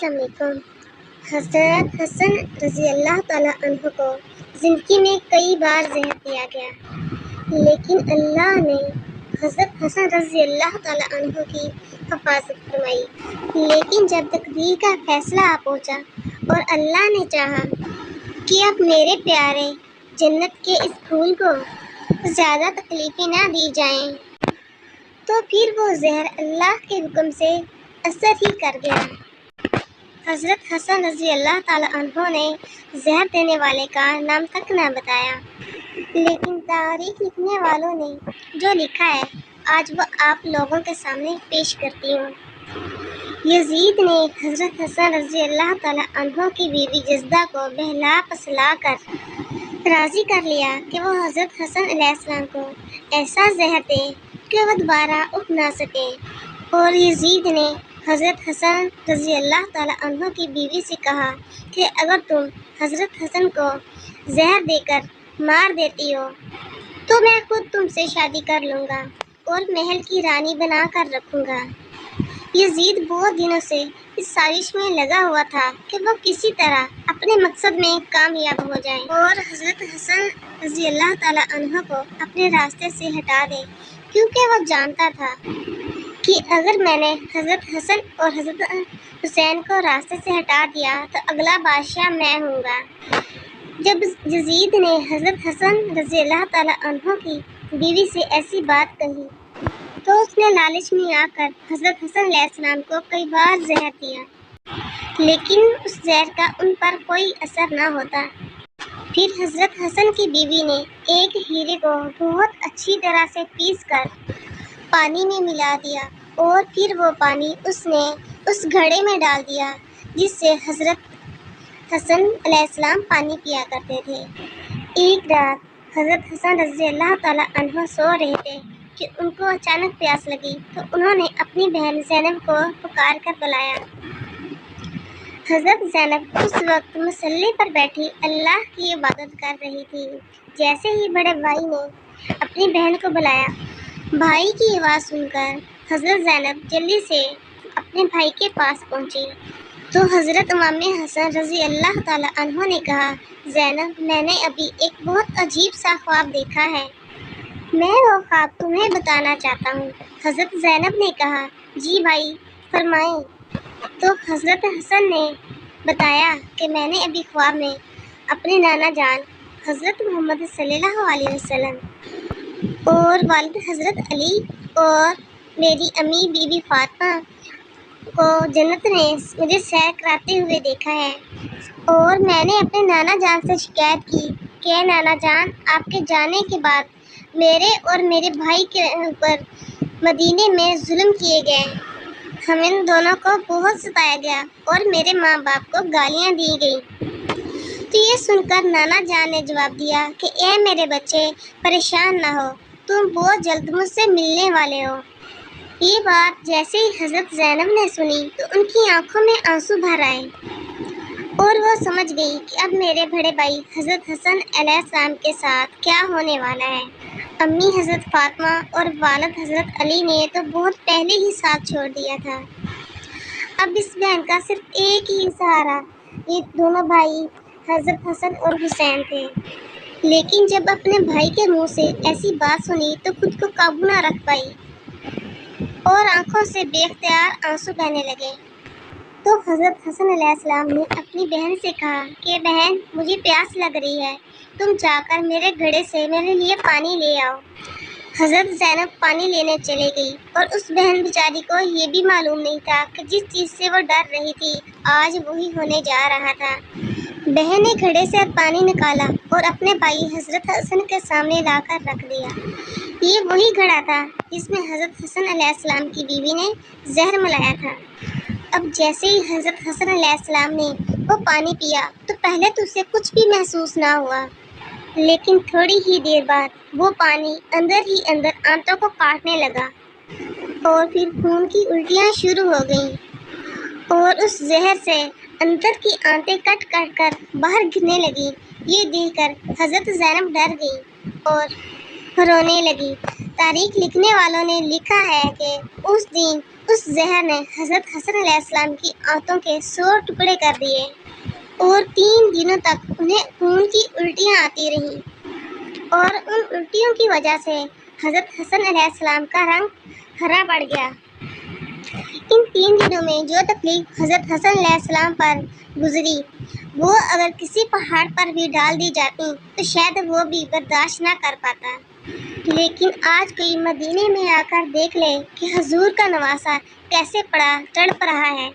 السلام علیکم۔ حضرت حسن رضی اللہ تعالیٰ عنہ کو زندگی میں کئی بار زہر دیا گیا، لیکن اللہ نے حضرت حسن رضی اللہ تعالیٰ عنہ کی حفاظت فرمائی۔ لیکن جب تقدیر کا فیصلہ آ پہنچا اور اللہ نے چاہا کہ اب میرے پیارے جنت کے اس پھول کو زیادہ تکلیفیں نہ دی جائیں، تو پھر وہ زہر اللہ کے حکم سے اثر ہی کر گیا۔ حضرت حسن رضی اللہ تعالیٰ عنہ نے زہر دینے والے کا نام تک نہ بتایا، لیکن تاریخ لکھنے والوں نے جو لکھا ہے آج وہ آپ لوگوں کے سامنے پیش کرتی ہوں۔ یزید نے حضرت حسن رضی اللہ تعالیٰ عنہ کی بیوی جزدہ کو بہلا پسلا کر راضی کر لیا کہ وہ حضرت حسن علیہ السلام کو ایسا زہر دے کہ وہ دوبارہ اٹھ نہ سکے، اور یزید نے حضرت حسن رضی اللہ تعالیٰ عنہ کی بیوی سے کہا کہ اگر تم حضرت حسن کو زہر دے کر مار دیتی ہو تو میں خود تم سے شادی کر لوں گا اور محل کی رانی بنا کر رکھوں گا۔ یزید بہت دنوں سے اس سازش میں لگا ہوا تھا کہ وہ کسی طرح اپنے مقصد میں کامیاب ہو جائے اور حضرت حسن رضی اللہ تعالیٰ عنہ کو اپنے راستے سے ہٹا دے، کیونکہ وہ جانتا تھا کہ اگر میں نے حضرت حسن اور حضرت حسین کو راستے سے ہٹا دیا تو اگلا بادشاہ میں ہوں گا۔ جب یزید نے حضرت حسن رضی اللہ تعالیٰ عنہ کی بیوی سے ایسی بات کہی تو اس نے لالچ میں آ کر حضرت حسن علیہ السلام کو کئی بار زہر دیا، لیکن اس زہر کا ان پر کوئی اثر نہ ہوتا۔ پھر حضرت حسن کی بیوی نے ایک ہیرے کو بہت اچھی طرح سے پیس کر پانی میں ملا دیا، اور پھر وہ پانی اس نے اس گھڑے میں ڈال دیا جس سے حضرت حسن علیہ السلام پانی پیا کرتے تھے۔ ایک رات حضرت حسن رضی اللہ تعالیٰ عنہ سو رہے تھے کہ ان کو اچانک پیاس لگی تو انہوں نے اپنی بہن زینب کو پکار کر بلایا۔ حضرت زینب اس وقت مصلی پر بیٹھی اللہ کی عبادت کر رہی تھی۔ جیسے ہی بڑے بھائی نے اپنی بہن کو بلایا، بھائی کی آواز سن کر حضرت زینب جلدی سے اپنے بھائی کے پاس پہنچی تو حضرت امام حسن رضی اللہ تعالیٰ عنہ نے کہا، زینب، میں نے ابھی ایک بہت عجیب سا خواب دیکھا ہے، میں وہ خواب تمہیں بتانا چاہتا ہوں۔ حضرت زینب نے کہا، جی بھائی فرمائیں۔ تو حضرت حسن نے بتایا کہ میں نے ابھی خواب میں اپنے نانا جان حضرت محمد صلی اللہ علیہ وسلم اور والد حضرت علی اور میری امی بی بی فاطمہ کو جنت نے مجھے سیر کراتے ہوئے دیکھا ہے، اور میں نے اپنے نانا جان سے شکایت کی کہ نانا جان، آپ کے جانے کے بعد میرے اور میرے بھائی کے اوپر مدینے میں ظلم کیے گئے، ہم ان دونوں کو بہت ستایا گیا اور میرے ماں باپ کو گالیاں دی گئیں۔ تو یہ سن کر نانا جان نے جواب دیا کہ اے میرے بچے، پریشان نہ ہو، تم بہت جلد مجھ سے ملنے والے ہو۔ یہ بات جیسے ہی حضرت زینب نے سنی تو ان کی آنکھوں میں آنسو بھر آئے، اور وہ سمجھ گئی کہ اب میرے بڑے بھائی حضرت حسن علیہ السلام کے ساتھ کیا ہونے والا ہے۔ امی حضرت فاطمہ اور والد حضرت علی نے تو بہت پہلے ہی ساتھ چھوڑ دیا تھا، اب اس بہن کا صرف ایک ہی سہارا یہ دونوں بھائی حضرت حسن اور حسین تھے۔ لیکن جب اپنے بھائی کے منہ سے ایسی بات سنی تو خود کو قابو نہ رکھ پائی اور آنکھوں سے بے اختیار آنسو بہنے لگے۔ تو حضرت حسن علیہ السلام نے اپنی بہن سے کہا کہ بہن، مجھے پیاس لگ رہی ہے، تم جا کر میرے گھڑے سے میرے لیے پانی لے آؤ۔ حضرت زینب پانی لینے چلے گئی، اور اس بہن بیچاری کو یہ بھی معلوم نہیں تھا کہ جس چیز سے وہ ڈر رہی تھی آج وہی ہونے جا رہا تھا۔ بہن نے گھڑے سے پانی نکالا اور اپنے بھائی حضرت حسن کے سامنے لا کر رکھ دیا۔ یہ وہی گھڑا تھا جس میں حضرت حسن علیہ السلام کی بیوی نے زہر ملایا تھا۔ اب جیسے ہی حضرت حسن علیہ السلام نے وہ پانی پیا تو پہلے تو اسے کچھ بھی محسوس نہ ہوا، لیکن تھوڑی ہی دیر بعد وہ پانی اندر ہی اندر آنتوں کو کاٹنے لگا، اور پھر خون کی الٹیاں شروع ہو گئیں، اور اس زہر سے اندر کی آنتیں کٹ کٹ کر باہر گرنے لگیں۔ یہ دیکھ کر حضرت زینب ڈر گئی اور رونے لگی۔ تاریخ لکھنے والوں نے لکھا ہے کہ اس دن اس زہر نے حضرت حسن علیہ السلام کی آنتوں کے 100 ٹکڑے کر دیے اور 3 دنوں تک انہیں خون کی الٹیاں آتی رہیں، اور ان الٹیوں کی وجہ سے حضرت حسن علیہ السلام کا رنگ ہرا پڑ گیا۔ ان 3 دنوں میں جو تکلیف حضرت حسن علیہ السلام پر گزری وہ اگر کسی پہاڑ پر بھی ڈال دی جاتی تو شاید وہ بھی برداشت نہ کر پاتا۔ لیکن آج کوئی مدینے میں آ کر دیکھ لے کہ حضور کا نواسہ کیسے تڑپ رہا ہے۔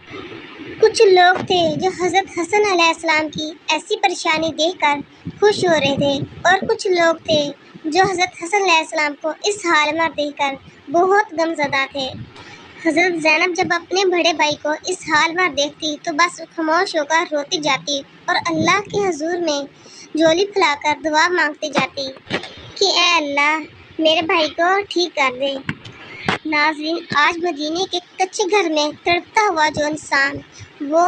کچھ لوگ تھے جو حضرت حسن علیہ السلام کی ایسی پریشانی دیکھ کر خوش ہو رہے تھے، اور کچھ لوگ تھے جو حضرت حسن علیہ السلام کو اس حال میں دیکھ کر بہت غمزدہ تھے۔ حضرت زینب جب اپنے بڑے بھائی کو اس حال میں دیکھتی تو بس خاموش ہو کر روتی جاتی اور اللہ کے حضور میں جھولی پھیلا کر دعا مانگتی جاتی کہ اے اللہ میرے بھائی کو ٹھیک کر دے۔ ناظرین، آج مدینے کے کچے گھر میں تڑپتا ہوا جو انسان، وہ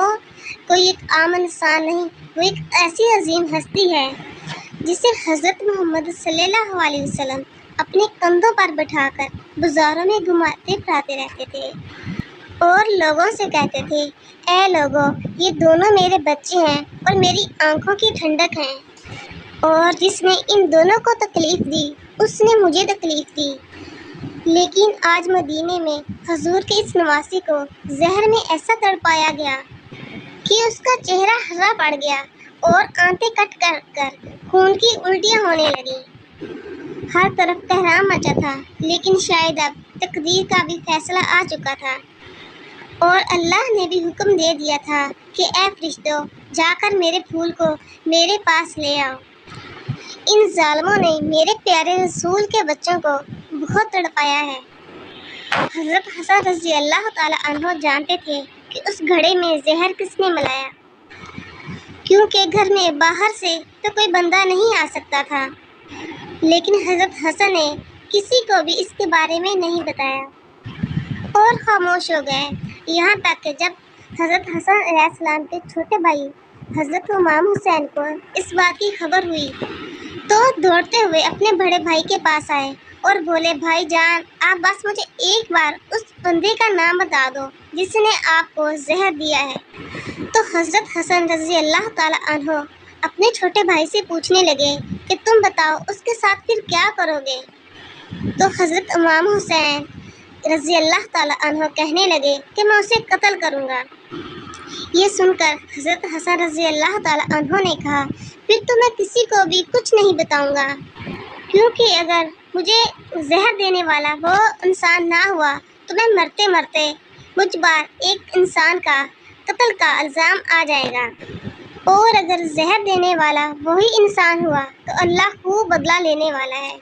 کوئی ایک عام انسان نہیں، وہ ایک ایسی عظیم ہستی ہے جسے حضرت محمد صلی اللہ علیہ وسلم اپنے کندھوں پر بٹھا کر بازاروں میں گھماتے پھراتے رہتے تھے اور لوگوں سے کہتے تھے اے لوگوں، یہ دونوں میرے بچے ہیں اور میری آنکھوں کی ٹھنڈک ہیں، اور جس نے ان دونوں کو تکلیف دی اس نے مجھے تکلیف دی۔ لیکن آج مدینے میں حضور کے اس نواسی کو زہر میں ایسا تڑپایا گیا کہ اس کا چہرہ ہرا پڑ گیا اور آنتیں کٹ کر خون کی الٹیاں ہونے لگیں۔ ہر طرف تہرام مچا تھا، لیکن شاید اب تقدیر کا بھی فیصلہ آ چکا تھا، اور اللہ نے بھی حکم دے دیا تھا کہ اے فرشتوں، جا کر میرے پھول کو میرے پاس لے آؤ۔ ان ظالموں نے میرے پیارے رسول کے بچوں کو بہت تڑپایا ہے۔ حضرت حسن رضی اللہ تعالی عنہ جانتے تھے کہ اس گھڑے میں زہر کس نے ملایا، کیونکہ گھر میں باہر سے تو کوئی بندہ نہیں آ سکتا تھا، لیکن حضرت حسن نے کسی کو بھی اس کے بارے میں نہیں بتایا اور خاموش ہو گئے، یہاں تک کہ جب حضرت حسن علیہ السلام کے چھوٹے بھائی حضرت امام حسین کو اس بات کی خبر ہوئی تو دوڑتے ہوئے اپنے بڑے بھائی کے پاس آئے اور بولے بھائی جان، آپ بس مجھے ایک بار اس بندے کا نام بتا دو جس نے آپ کو زہر دیا ہے۔ تو حضرت حسن رضی اللہ تعالی عنہ اپنے چھوٹے بھائی سے پوچھنے لگے کہ تم بتاؤ اس کے ساتھ پھر کیا کرو گے؟ تو حضرت امام حسین رضی اللہ تعالی عنہ کہنے لگے کہ میں اسے قتل کروں گا۔ یہ سن کر حضرت حسن رضی اللہ تعالی عنہ نے کہا پھر تو میں کسی کو بھی کچھ نہیں بتاؤں گا، کیونکہ اگر مجھے زہر دینے والا وہ انسان نہ ہوا تو میں مرتے مرتے مجھ پر ایک انسان کا قتل کا الزام آ جائے گا، اور اگر زہر دینے والا وہی انسان ہوا تو اللہ خوب بدلہ لینے والا ہے۔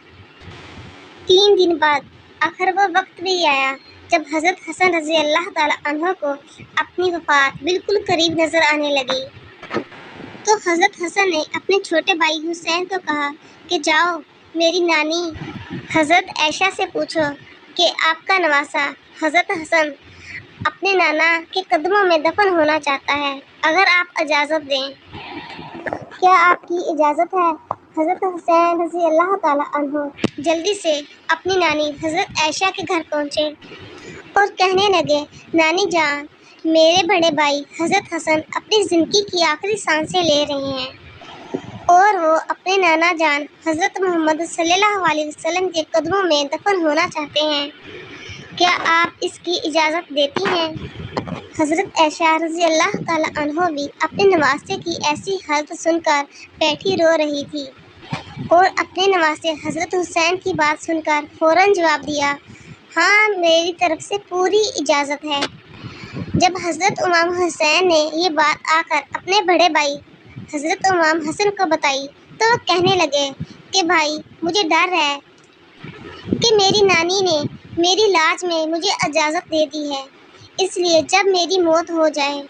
3 دن بعد آخر وہ وقت بھی آیا جب حضرت حسن رضی اللہ تعالی عنہ کو اپنی وفات بالکل قریب نظر آنے لگی تو حضرت حسن نے اپنے چھوٹے بھائی حسین کو کہا کہ جاؤ میری نانی حضرت عائشہ سے پوچھو کہ آپ کا نواسہ حضرت حسن اپنے نانا کے قدموں میں دفن ہونا چاہتا ہے، اگر آپ اجازت دیں۔ کیا آپ کی اجازت ہے؟ حضرت حسین رضی اللہ تعالی عنہ جلدی سے اپنی نانی حضرت عائشہ کے گھر پہنچے اور کہنے لگے نانی جان، میرے بڑے بھائی حضرت حسن اپنی زندگی کی آخری سانسیں لے رہے ہیں اور وہ اپنے نانا جان حضرت محمد صلی اللہ علیہ وسلم کے قدموں میں دفن ہونا چاہتے ہیں، کیا آپ اس کی اجازت دیتی ہیں؟ حضرت عائشہ رضی اللہ تعالی عنہ بھی اپنے نواسے کی ایسی حالت سن کر بیٹھی رو رہی تھی اور اپنے نواسے حضرت حسین کی بات سن کر فوراً جواب دیا ہاں، میری طرف سے پوری اجازت ہے۔ جب حضرت امام حسین نے یہ بات آ کر اپنے بڑے بھائی حضرت امام حسن کو بتائی تو وہ کہنے لگے کہ بھائی، مجھے ڈر ہے کہ میری نانی نے میری لاج میں مجھے اجازت دے دی ہے، اس لیے جب میری موت ہو جائے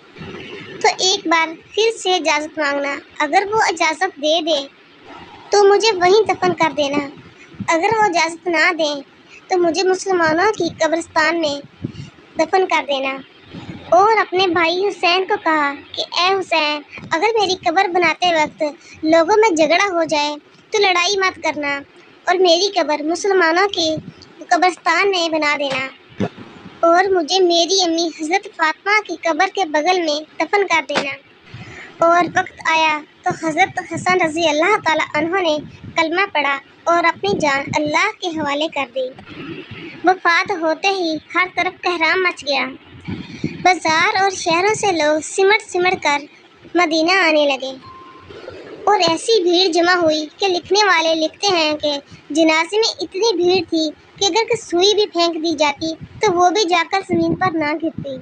تو ایک بار پھر سے اجازت مانگنا، اگر وہ اجازت دے دے تو مجھے وہیں دفن کر دینا، اگر وہ اجازت نہ دیں تو مجھے مسلمانوں کی قبرستان میں دفن کر دینا۔ اور اپنے بھائی حسین کو کہا کہ اے حسین، اگر میری قبر بناتے وقت لوگوں میں جھگڑا ہو جائے تو لڑائی مت کرنا، اور میری قبر مسلمانوں کے قبرستان میں بنا دینا اور مجھے میری امی حضرت فاطمہ کی قبر کے بغل میں دفن کر دینا۔ اور وقت آیا تو حضرت حسن رضی اللہ تعالیٰ عنہ نے کلمہ پڑھا اور اپنی جان اللہ کے حوالے کر دی۔ وفات ہوتے ہی ہر طرف کہرام مچ گیا۔ بازار اور شہروں سے لوگ سمٹ کر مدینہ آنے لگے اور ایسی بھیڑ جمع ہوئی کہ لکھنے والے لکھتے ہیں کہ جنازے میں اتنی بھیڑ تھی کہ اگر کوئی سوئی بھی پھینک دی جاتی تو وہ بھی جا کر زمین پر نہ گرتی۔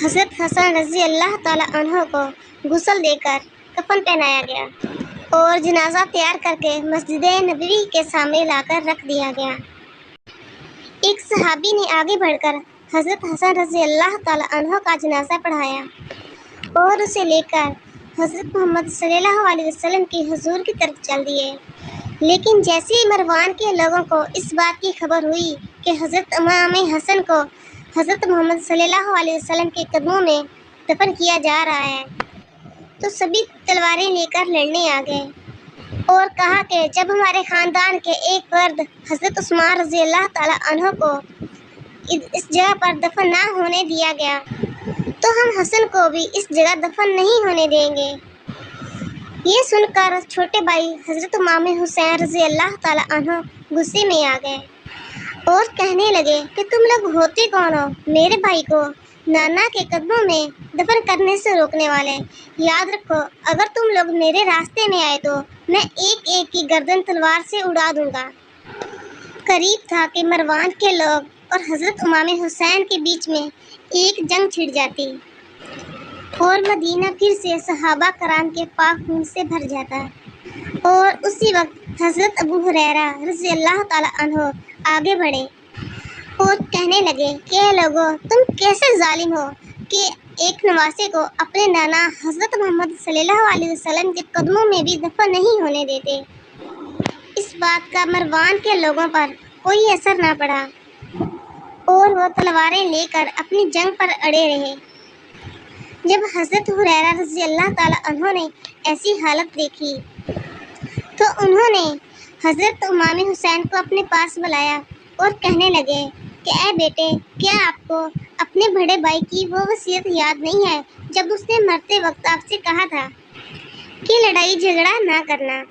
حضرت حسن رضی اللہ تعالیٰ عنہ کو غسل دے کر کفن پہنایا گیا اور جنازہ تیار کر کے مسجد نبوی کے سامنے لا کر رکھ دیا گیا۔ ایک صحابی نے آگے بڑھ کر حضرت حسن رضی اللہ تعالیٰ عنہ کا جنازہ پڑھایا اور اسے لے کر حضرت محمد صلی اللہ علیہ وسلم کی حضور کی طرف چل دیے۔ لیکن جیسے ہی مروان کے لوگوں کو اس بات کی خبر ہوئی کہ حضرت امام حسن کو حضرت محمد صلی اللہ علیہ وسلم کے قدموں میں دفن کیا جا رہا ہے تو سبھی تلواریں لے کر لڑنے آ گئے اور کہا کہ جب ہمارے خاندان کے ایک فرد حضرت عثمان رضی اللہ تعالیٰ عنہ کو اس جگہ پر دفن نہ ہونے دیا گیا تو ہم حسن کو بھی اس جگہ دفن نہیں ہونے دیں گے۔ یہ سن کر چھوٹے بھائی حضرت امام حسین رضی اللہ تعالیٰ عنہ غصے میں آ گئے اور کہنے لگے کہ تم لوگ ہوتے کون ہو میرے بھائی کو نانا کے قدموں میں دفن کرنے سے روکنے والے؟ یاد رکھو اگر تم لوگ میرے راستے میں آئے تو میں ایک ایک کی گردن تلوار سے اڑا دوں گا۔ قریب تھا کہ مروان کے لوگ اور حضرت امام حسین کے بیچ میں ایک جنگ چھڑ جاتی اور مدینہ پھر سے صحابہ کرام کے پاک خون سے بھر جاتا۔ اور اسی وقت حضرت ابو ہریرہ رضی اللہ تعالیٰ عنہ آگے بڑھے اور کہنے لگے کہ اے لوگو تم کیسے ظالم ہو کہ ایک نواسے کو اپنے نانا حضرت محمد صلی اللہ علیہ وسلم کے قدموں میں بھی دفن نہیں ہونے دیتے۔ اس بات کا مروان کے لوگوں پر کوئی اثر نہ پڑا اور وہ تلواریں لے کر اپنی جنگ پر اڑے رہے۔ جب حضرت ہریرہ رضی اللہ تعالیٰ عنہ نے ایسی حالت دیکھی تو انہوں نے حضرت امام حسین کو اپنے پاس بلایا اور کہنے لگے کہ اے بیٹے کیا آپ کو اپنے بڑے بھائی کی وہ وصیت یاد نہیں ہے جب اس نے مرتے وقت آپ سے کہا تھا کہ لڑائی جھگڑا نہ کرنا؟